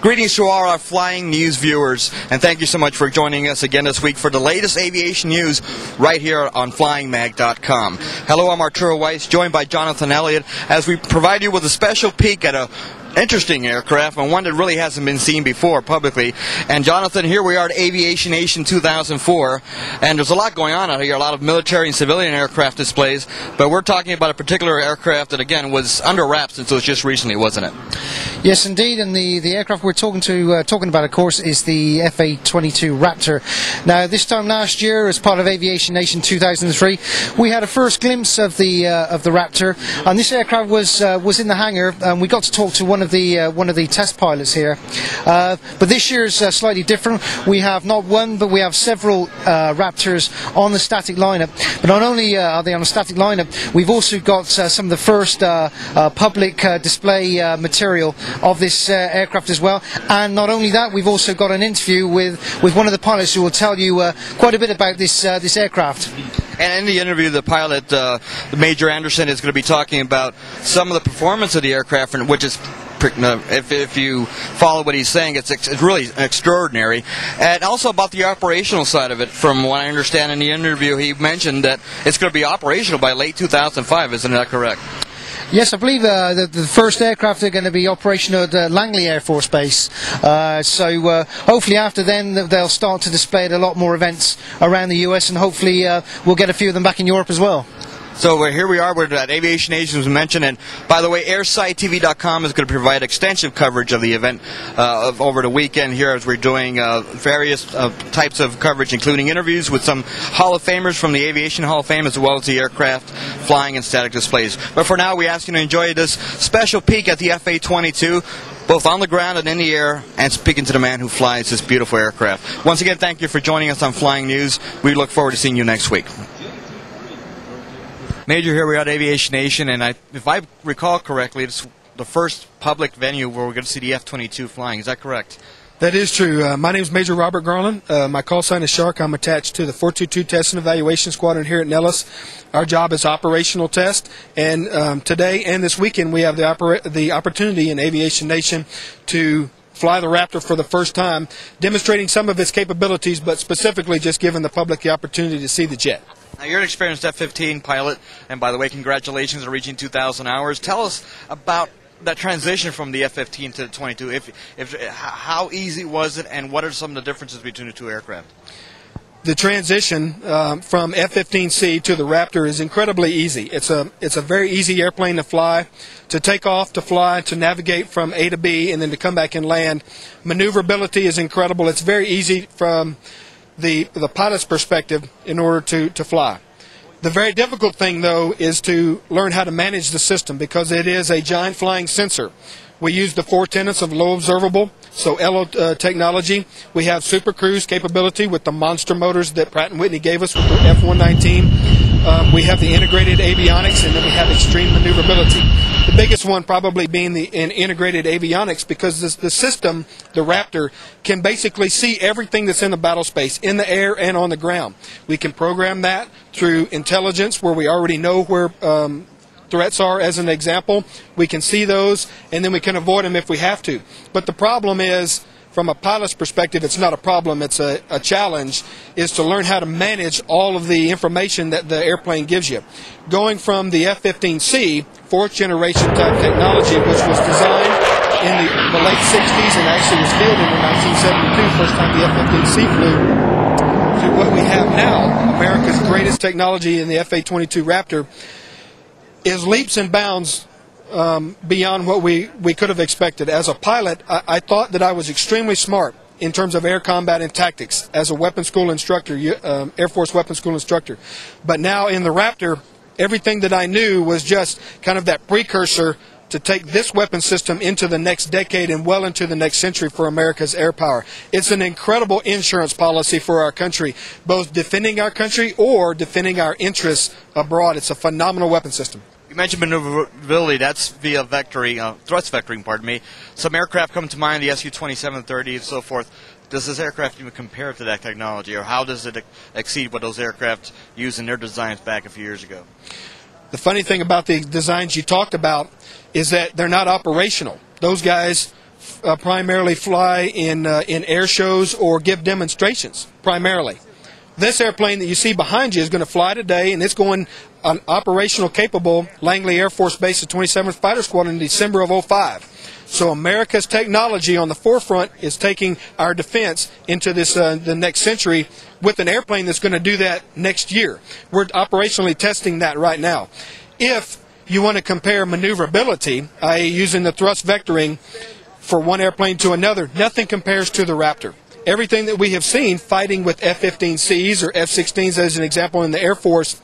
Greetings to all our Flying News viewers, and thank you so much for joining us again this week for the latest aviation news right here on FlyingMag.com. Hello, I'm Arturo Weiss, joined by Jonathan Elliott, as we provide you with a special peek at a interesting aircraft, and one that really hasn't been seen before publicly. And Jonathan, here we are at Aviation Nation 2004, and there's a lot going on out here, a lot of military and civilian aircraft displays, but we're talking about a particular aircraft that, again, was under wraps until just recently, wasn't it? Yes, indeed, and the aircraft we're talking about, of course, is the F22 Raptor. Now, this time last year, as part of Aviation Nation 2003, we had a first glimpse of the Raptor, and this aircraft was in the hangar, and we got to talk to one of the test pilots here. But this year's slightly different. We have not one, but we have several Raptors on the static lineup. But not only are they on the static lineup, we've also got some of the first public display material of this aircraft as well. And not only that, we've also got an interview with one of the pilots who will tell you quite a bit about this aircraft. And in the interview, the pilot, Major Anderson, is going to be talking about some of the performance of the aircraft, which is, if you follow what he's saying, it's really extraordinary. And also about the operational side of it. From what I understand in the interview, he mentioned that it's going to be operational by late 2005. Isn't that correct? Yes, I believe the first aircraft are going to be operational at Langley Air Force Base. So hopefully after then they'll start to display at a lot more events around the US, and hopefully we'll get a few of them back in Europe as well. So here we are, we're at Aviation Nation, as mentioned, and by the way, AirsideTV.com is going to provide extensive coverage of the event over the weekend here, as we're doing various types of coverage, including interviews with some Hall of Famers from the Aviation Hall of Fame, as well as the aircraft flying and static displays. But for now, we ask you to enjoy this special peek at the F-22, both on the ground and in the air, and speaking to the man who flies this beautiful aircraft. Once again, thank you for joining us on Flying News. We look forward to seeing you next week. Major, here we are at Aviation Nation, and if I recall correctly, it's the first public venue where we're going to see the F-22 flying. Is that correct? That is true. My name is Major Robert Garland. My call sign is Shark. I'm attached to the 422 Test and Evaluation Squadron here at Nellis. Our job is operational test, and today and this weekend we have the opportunity in Aviation Nation to fly the Raptor for the first time, demonstrating some of its capabilities, but specifically just giving the public the opportunity to see the jet. Now, you're an experienced F-15 pilot, and by the way, congratulations on reaching 2,000 hours. Tell us about that transition from the F-15 to the 22. How easy was it, and what are some of the differences between the two aircraft? The transition from F-15C to the Raptor is incredibly easy. It's a very easy airplane to fly, to take off, to fly, to navigate from A to B, and then to come back and land. Maneuverability is incredible. It's very easy from the pilot's perspective in order to fly. The very difficult thing, though, is to learn how to manage the system, because it is a giant flying sensor. We use the 4 tenets of low observable, so LO technology. We have super cruise capability with the monster motors that Pratt & Whitney gave us with the F-119. We have the integrated avionics, and then we have extreme maneuverability. The biggest one probably being the integrated avionics, because the system, the Raptor, can basically see everything that's in the battle space, in the air and on the ground. We can program that through intelligence, where we already know where threats are. As an example, we can see those, and then we can avoid them if we have to. But the problem is, from a pilot's perspective, it's not a problem, it's a challenge, is to learn how to manage all of the information that the airplane gives you. Going from the F-15C, 4th generation type technology, which was designed in the late 60s and actually was fielded in 1972, first time the F-15C flew, to what we have now, America's greatest technology in the F-22 Raptor, is leaps and bounds beyond what we could have expected. As a pilot, I thought that I was extremely smart in terms of air combat and tactics as a weapons school instructor, Air Force weapons school instructor. But now in the Raptor, everything that I knew was just kind of that precursor to take this weapon system into the next decade and well into the next century for America's air power. It's an incredible insurance policy for our country, both defending our country or defending our interests abroad. It's a phenomenal weapon system. You mentioned maneuverability. That's via vectoring, thrust vectoring, pardon me. Some aircraft come to mind, the Su-2730 and so forth. Does this aircraft even compare to that technology, or how does it exceed what those aircraft used in their designs back a few years ago? The funny thing about the designs you talked about is that they're not operational. Those guys primarily fly in air shows or give demonstrations, primarily. This airplane that you see behind you is going to fly today, and it's going on operational capable Langley Air Force Base of 27th Fighter Squadron in December of '05. So America's technology on the forefront is taking our defense into this the next century with an airplane that's going to do that next year. We're operationally testing that right now. If you want to compare maneuverability, i.e. using the thrust vectoring for one airplane to another, nothing compares to the Raptor. Everything that we have seen fighting with F-15Cs or F-16s as an example in the Air Force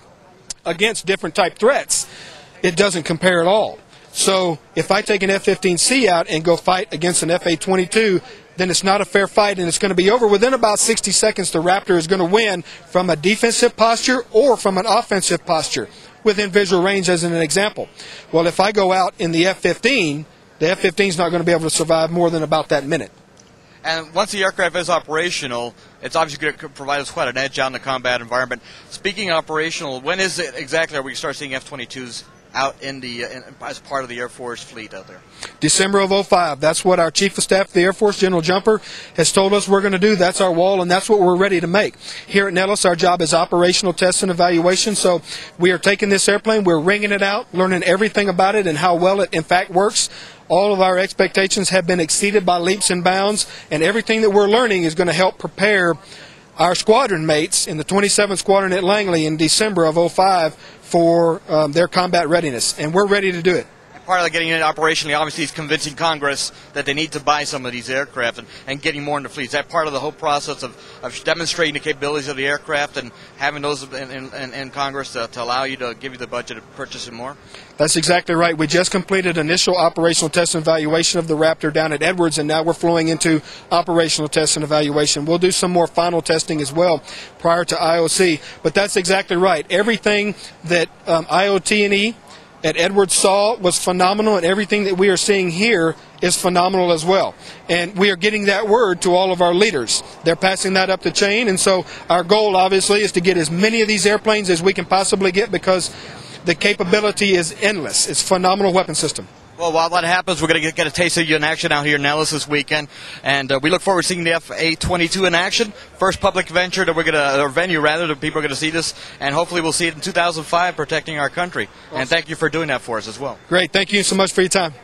against different type threats, it doesn't compare at all. So if I take an F-15C out and go fight against an F-22, then it's not a fair fight, and it's going to be over within about 60 seconds. The Raptor is going to win from a defensive posture or from an offensive posture within visual range as an example. Well, if I go out in the F-15, the F-15 is not going to be able to survive more than about that minute. And once the aircraft is operational, it's obviously going to provide us quite an edge out in the combat environment. Speaking of operational, when is it exactly are we start seeing F-22s out as part of the Air Force fleet out there? December of '05. That's what our Chief of Staff of the Air Force, General Jumper, has told us we're going to do. That's our wall, and that's what we're ready to make. Here at Nellis, our job is operational tests and evaluation. So we are taking this airplane, we're ringing it out, learning everything about it and how well it in fact works. All of our expectations have been exceeded by leaps and bounds, and everything that we're learning is going to help prepare our squadron mates in the 27th Squadron at Langley in December of '05 for their combat readiness, and we're ready to do it. Part of getting it operationally, obviously, is convincing Congress that they need to buy some of these aircraft and getting more into fleets. Is that part of the whole process of demonstrating the capabilities of the aircraft and having those in Congress to allow you to give you the budget to purchase it more? That's exactly right. We just completed initial operational test and evaluation of the Raptor down at Edwards, and now we're flowing into operational test and evaluation. We'll do some more final testing as well prior to IOC, but that's exactly right. Everything that IOT&E at Edwards saw was phenomenal, and everything that we are seeing here is phenomenal as well. And we are getting that word to all of our leaders. They're passing that up the chain, and so our goal obviously is to get as many of these airplanes as we can possibly get because the capability is endless. It's a phenomenal weapon system. Well, while that happens, we're going to get a taste of you in action out here in Nellis this weekend, and we look forward to seeing the F-22 in action. First public venture that we're going to, or venue rather, that people are going to see this, and hopefully we'll see it in 2005 protecting our country. Awesome. And thank you for doing that for us as well. Great. Thank you so much for your time.